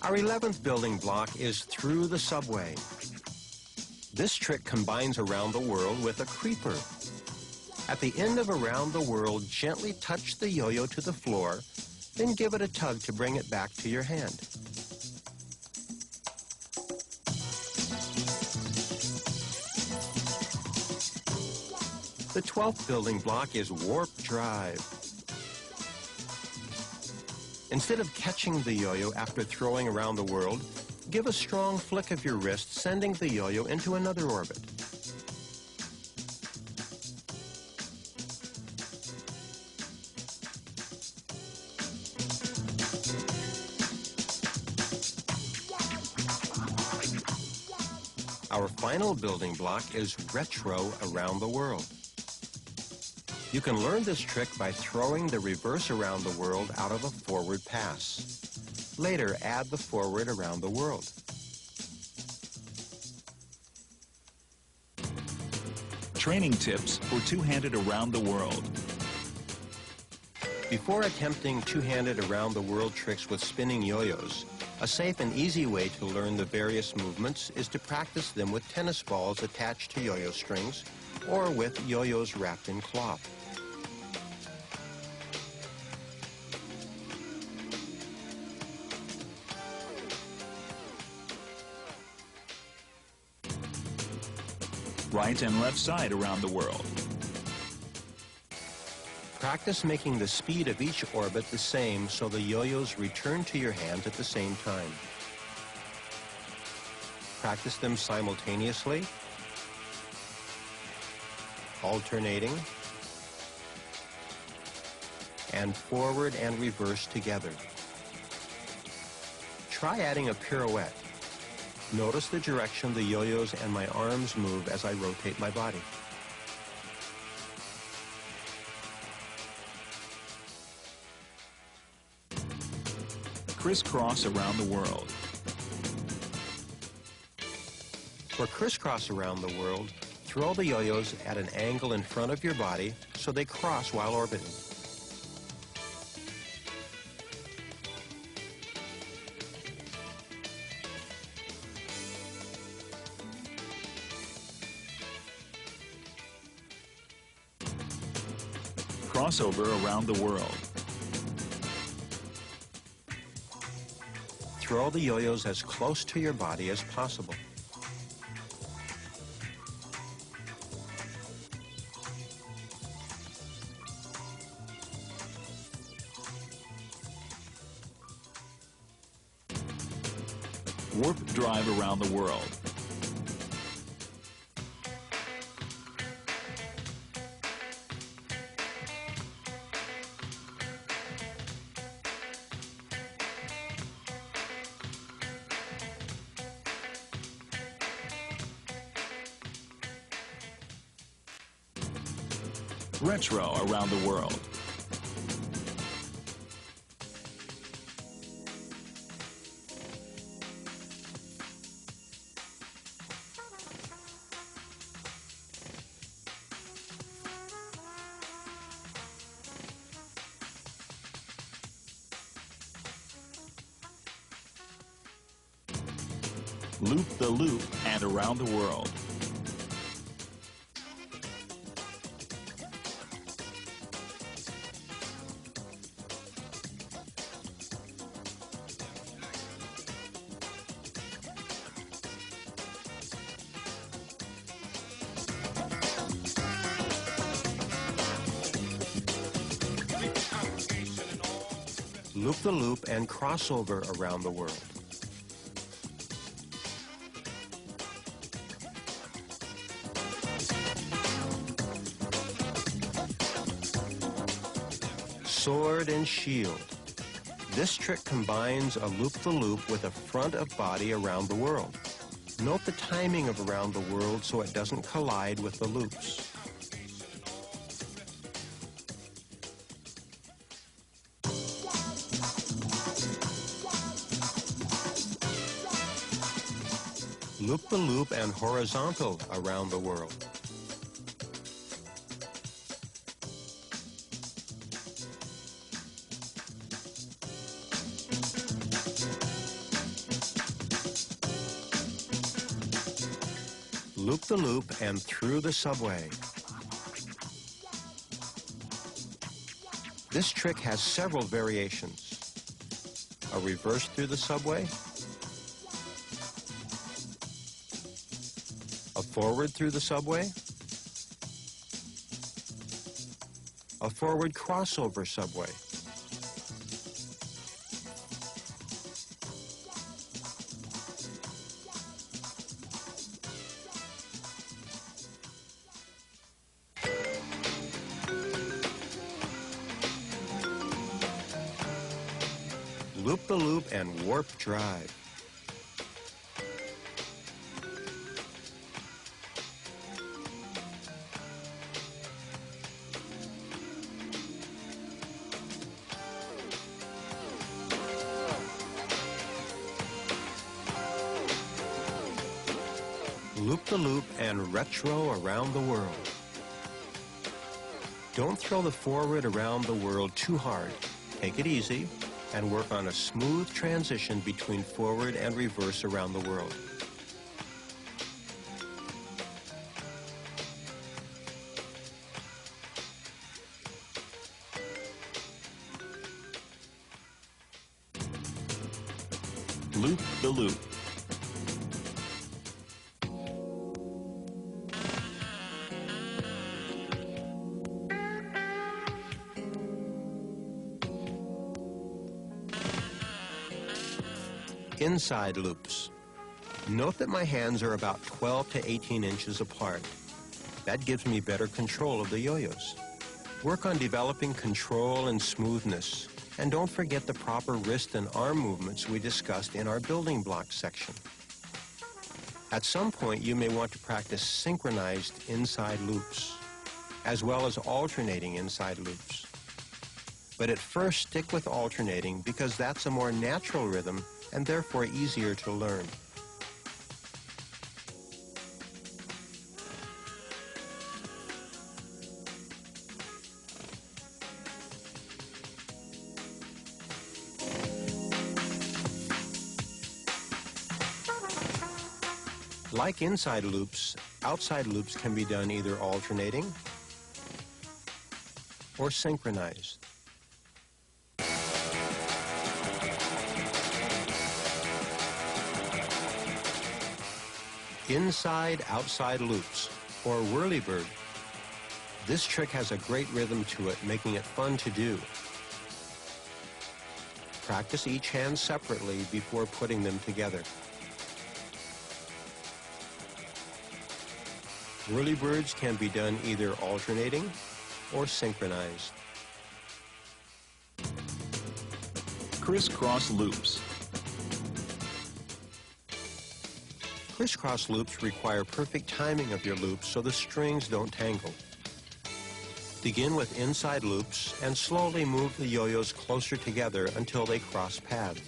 Our 11th building block is through the subway. This trick combines around the world with a creeper. At the end of around the world, gently touch the yo-yo to the floor, then give it a tug to bring it back to your hand. The 12th building block is warp drive. Instead of catching the yo-yo after throwing around the world, give a strong flick of your wrist, sending the yo-yo into another orbit. Our final building block is retro around the world. You can learn this trick by throwing the reverse around the world out of a forward pass. Later, add the forward around the world. Training tips for two-handed around the world. Before attempting two-handed around the world tricks with spinning yo-yos, a safe and easy way to learn the various movements is to practice them with tennis balls attached to yo-yo strings or with yo-yos wrapped in cloth. Right and left side around the world. Practice making the speed of each orbit the same so the yo-yos return to your hands at the same time. Practice them simultaneously, alternating, and forward and reverse together. Try adding a pirouette. Notice the direction the yo-yos and my arms move as I rotate my body. Crisscross around the world. For crisscross around the world, throw the yo-yos at an angle in front of your body so they cross while orbiting. Crossover around the world. Throw the yo-yos as close to your body as possible. Warp drive around the world. Retro around the world. Loop the loop and around the world. Loop the loop and crossover around the world. Sword and shield. This trick combines a loop-the-loop with a front of body around the world. Note the timing of around the world so it doesn't collide with the loops. Loop-the-loop and horizontal around the world. Loop the loop and through the subway. This trick has several variations. A reverse through the subway, a forward through the subway, a forward crossover subway, loop the loop and warp drive. Loop the loop and retro around the world. Don't throw the forward around the world too hard. Take it easy and work on a smooth transition between forward and reverse around the world. Loop the loop. Inside loops. Note that my hands are about 12 to 18 inches apart. That gives me better control of the yo-yos. Work on developing control and smoothness, and don't forget the proper wrist and arm movements we discussed in our building blocks section. At some point, you may want to practice synchronized inside loops, as well as alternating inside loops. But at first, stick with alternating because that's a more natural rhythm and therefore easier to learn. Like inside loops, outside loops can be done either alternating or synchronized. Inside-outside loops, or whirlybird. This trick has a great rhythm to it, making it fun to do. Practice each hand separately before putting them together. Whirlybirds can be done either alternating or synchronized. Crisscross loops. Crisscross loops require perfect timing of your loops so the strings don't tangle. Begin with inside loops and slowly move the yo-yos closer together until they cross paths.